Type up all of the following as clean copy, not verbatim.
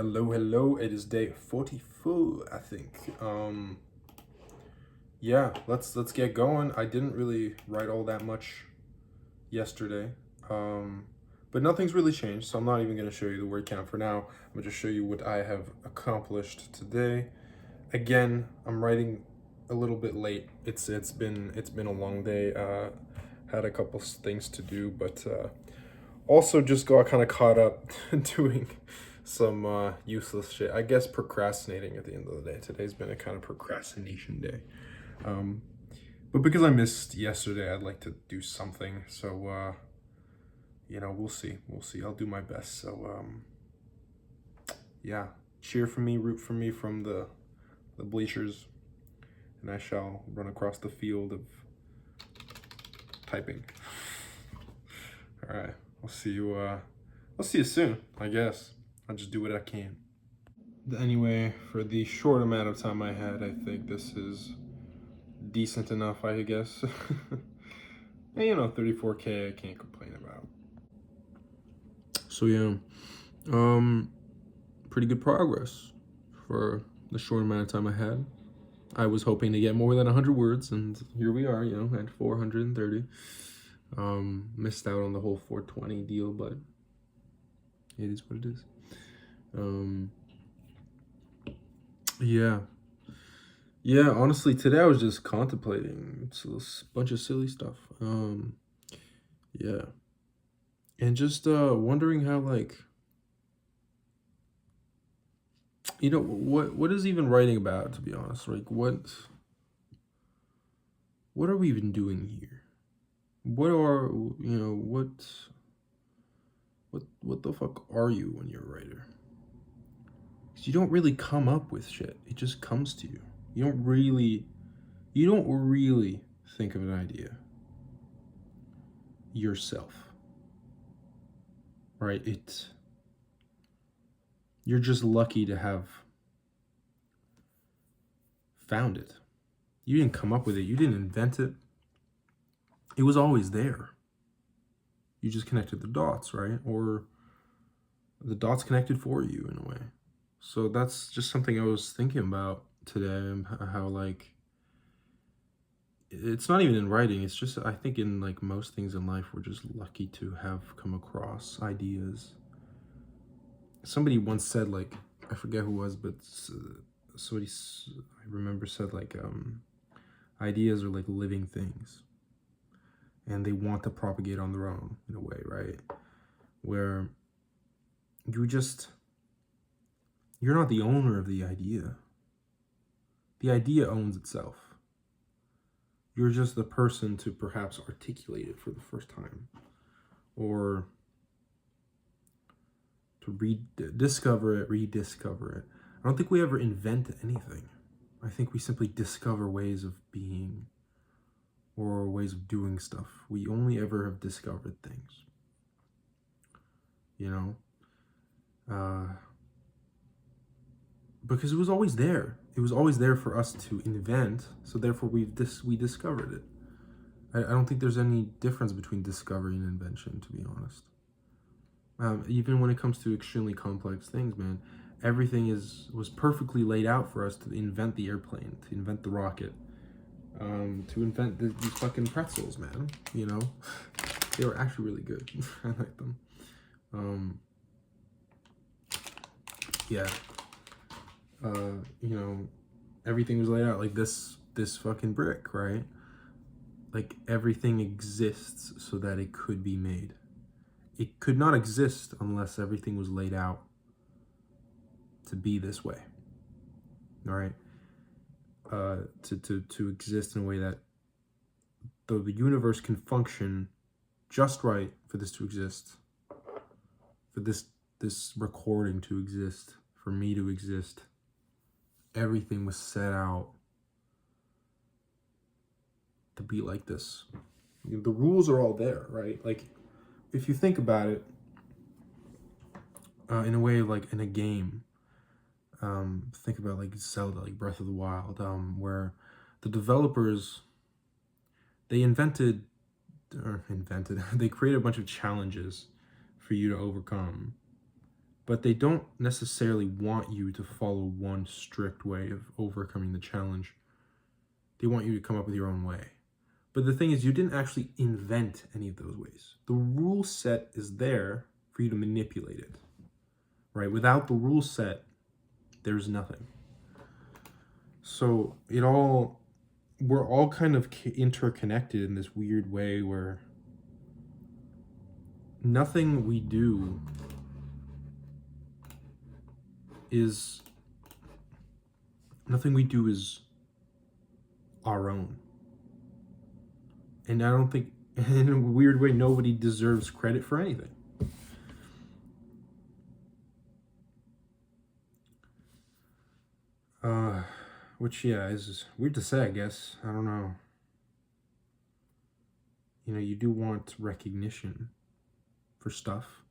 Hello. It is day 44, I think. Yeah, let's get going. I didn't really write all that much yesterday. Um, but nothing's really changed, so I'm not even gonna show you the word count for now. I'm gonna just show you what I have accomplished today. Again, I'm writing a little bit late. It's been a long day. Had a couple things to do, but also just got kind of caught up doing some useless shit. I guess procrastinating at the end of the day. Today's been a kind of procrastination day. Um, but because I missed yesterday, I'd like to do something. So, we'll see. We'll see. I'll do my best. So, yeah, cheer for me, root for me from the bleachers, and I shall run across the field of typing. All right. I'll see you soon, I guess. I'll just do what I can. Anyway, for the short amount of time I had, I think this is decent enough, I guess. And 34K I can't complain about. So yeah, pretty good progress for the short amount of time I had. I was hoping to get more than 100 words, and here we are, at 430. Missed out on the whole 420 deal, but it is what it is. Yeah, honestly, today I was just contemplating a bunch of silly stuff. Yeah. And just wondering how, like, what is even writing about, to be honest? Like, what are we even doing here? What are, what the fuck are you when you're a writer? 'Cause you don't really come up with shit. It just comes to you. You don't really think of an idea yourself, right? You're just lucky to have found it. You didn't come up with it. You didn't invent it. It was always there. You just connected the dots, right? Or the dots connected for you in a way. So that's just something I was thinking about today, how, like, it's not even in writing. It's just, I think in, like, most things in life, we're just lucky to have come across ideas. Somebody once said, like, I forget who it was, but somebody I remember said, like, ideas are like living things, and they want to propagate on their own in a way, right? Where you're not the owner of the idea. The idea owns itself. You're just the person to perhaps articulate it for the first time, or to rediscover it. I don't think we ever invent anything. I think we simply discover ways of being or ways of doing stuff. We only ever have discovered things, because it was always there. It was always there for us to invent, so therefore we discovered it. I don't think there's any difference between discovery and invention, to be honest. Even when it comes to extremely complex things, man, everything was perfectly laid out for us to invent the airplane, to invent the rocket, to invent these fucking pretzels, man. They were actually really good. I like them. Yeah. Everything was laid out like this fucking brick, right? Like, everything exists so that it could be made. It could not exist unless everything was laid out to be this way. All right. To exist in a way that the universe can function just right for this to exist, for this recording to exist, for me to exist. Everything was set out to be like this. The rules are all there, right? Like, if you think about it, in a way, like in a game, think about like Zelda, like Breath of the Wild, where the developers, they they created a bunch of challenges for you to overcome, but they don't necessarily want you to follow one strict way of overcoming the challenge. They want you to come up with your own way. But the thing is, you didn't actually invent any of those ways. The rule set is there for you to manipulate it, right? Without the rule set, there's nothing. So we're all kind of interconnected in this weird way where nothing we do is our own. And I don't think, in a weird way, nobody deserves credit for anything. Which, yeah, is weird to say, I guess. I don't know. You know, you do want recognition for stuff.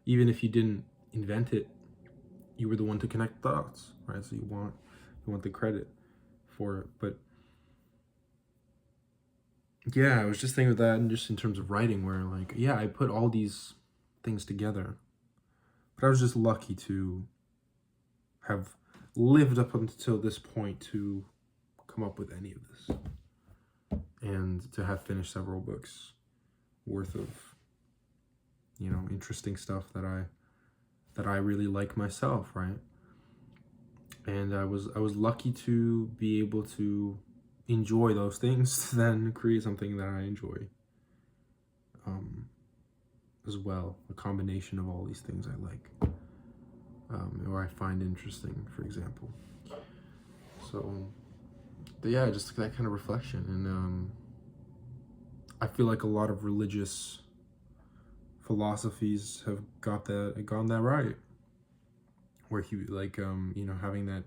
Even if you didn't invent it, you were the one to connect dots, right? So you want the credit for it. But yeah, I was just thinking of that, and just in terms of writing, where like, yeah, I put all these things together, but I was just lucky to have lived up until this point to come up with any of this, and to have finished several books worth of, you know, interesting stuff that I really like myself, right? And I was lucky to be able to enjoy those things to then create something that I enjoy as well, a combination of all these things I like, or I find interesting, for example. So, but yeah, just that kind of reflection. And I feel like a lot of religious philosophies have gotten that right, where you know, having that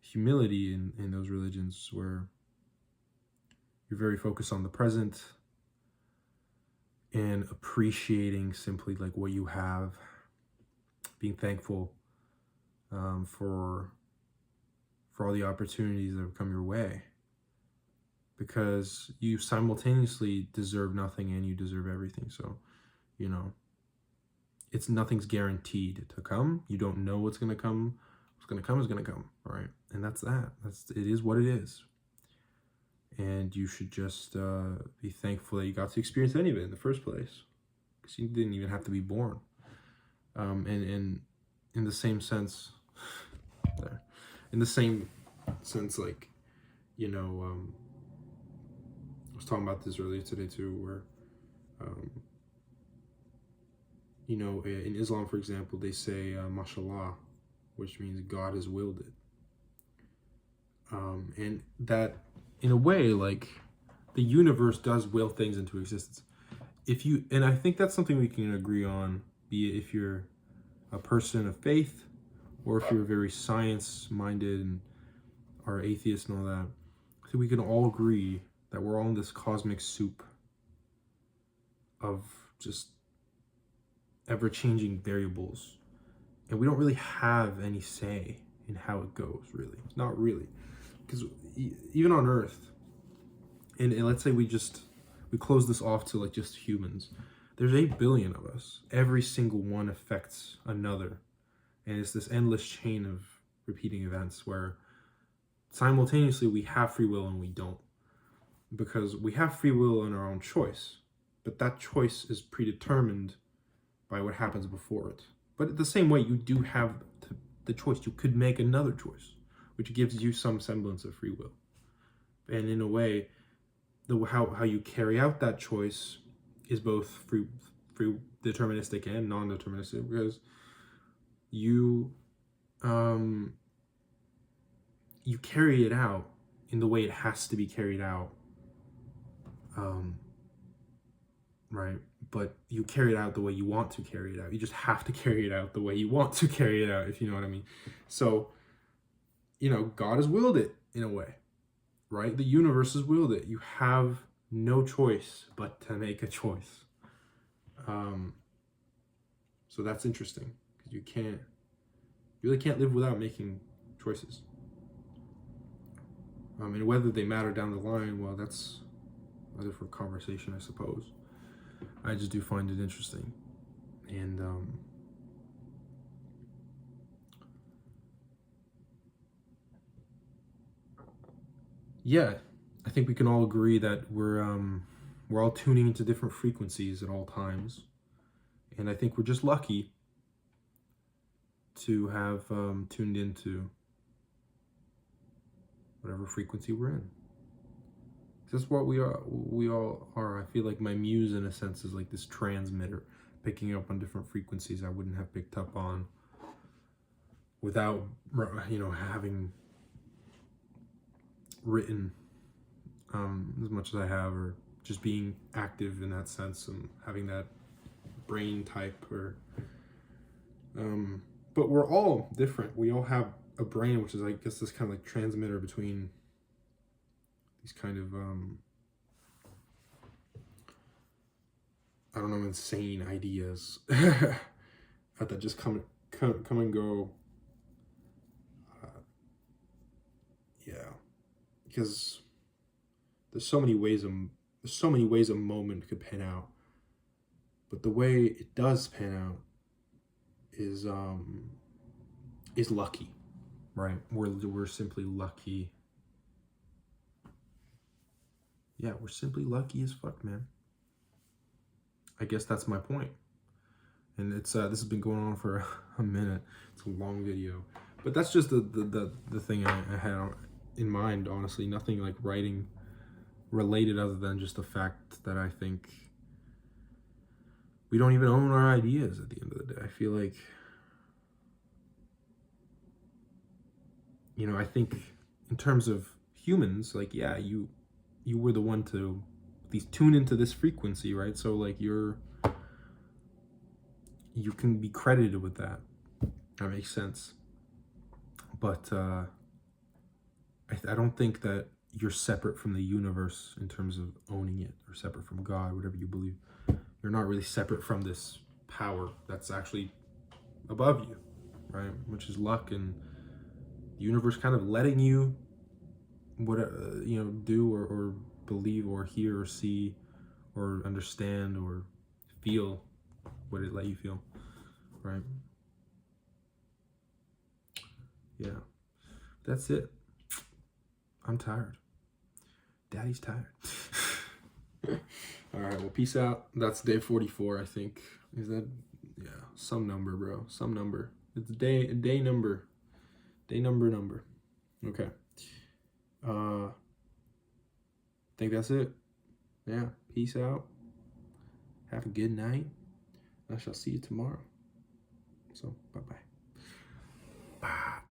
humility in those religions, where you're very focused on the present and appreciating simply like what you have, being thankful for all the opportunities that have come your way, because you simultaneously deserve nothing and you deserve everything. So, you know, nothing's guaranteed to come. You don't know what's going to come. What's going to come is going to come, right? And it is what it is. And you should just be thankful that you got to experience any of it in the first place, because you didn't even have to be born. And in the same sense, like, you know, I was talking about this earlier today too, where, you know, in Islam, for example, they say mashallah, which means God has willed it. And that, in a way, like, the universe does will things into existence. And I think that's something we can agree on, be it if you're a person of faith, or if you're very science-minded and are atheist and all that. I think we can all agree that we're all in this cosmic soup of just ever-changing variables, and we don't really have any say in how it goes, really. Not really. Because even on Earth, and let's say we close this off to like just humans, there's 8 billion of us. Every single one affects another, and it's this endless chain of repeating events where simultaneously we have free will and we don't, because we have free will in our own choice, but that choice is predetermined by what happens before it. But the same way, you do have the choice. You could make another choice, which gives you some semblance of free will. And in a way, how you carry out that choice is both free deterministic and non-deterministic, because you carry it out in the way it has to be carried out, right? But you carry it out the way you want to carry it out. You just have to carry it out the way you want to carry it out, if you know what I mean. So, you know, God has willed it in a way, right? The universe has willed it. You have no choice but to make a choice. So that's interesting, because you really can't live without making choices. And whether they matter down the line, well, that's a different conversation, I suppose. I just do find it interesting. And yeah, I think we can all agree that we're all tuning into different frequencies at all times, and I think we're just lucky to have tuned into whatever frequency we're in. That's what we are. We all are. I feel like my muse, in a sense, is like this transmitter, picking up on different frequencies I wouldn't have picked up on without, having written as much as I have, or just being active in that sense and having that brain type. Or, but we're all different. We all have a brain, which is, I guess, this kind of like transmitter between these kind of I don't know, insane ideas that just come and go. Yeah, because there's so many ways a moment could pan out, but the way it does pan out is lucky, right? We're simply lucky. Yeah, we're simply lucky as fuck, man. I guess that's my point. And it's this has been going on for a minute. It's a long video, but that's just the thing I had in mind. Honestly, nothing like writing related, other than just the fact that I think we don't even own our ideas at the end of the day. I feel like, I think in terms of humans, like, yeah, you were the one to at least tune into this frequency, right? So like you can be credited with that. That makes sense. But I don't think that you're separate from the universe in terms of owning it, or separate from God, whatever you believe. You're not really separate from this power that's actually above you, right? Which is luck, and the universe kind of letting you do or believe or hear or see or understand or feel what it let you feel, right? Yeah, that's it. I'm tired. Daddy's tired. All right, well, peace out. That's day 44, I think. Is that, yeah, some number, bro. Some number. It's day number. Day number. Okay. Think that's it. Yeah, peace out. Have a good night. I shall see you tomorrow. So, bye-bye.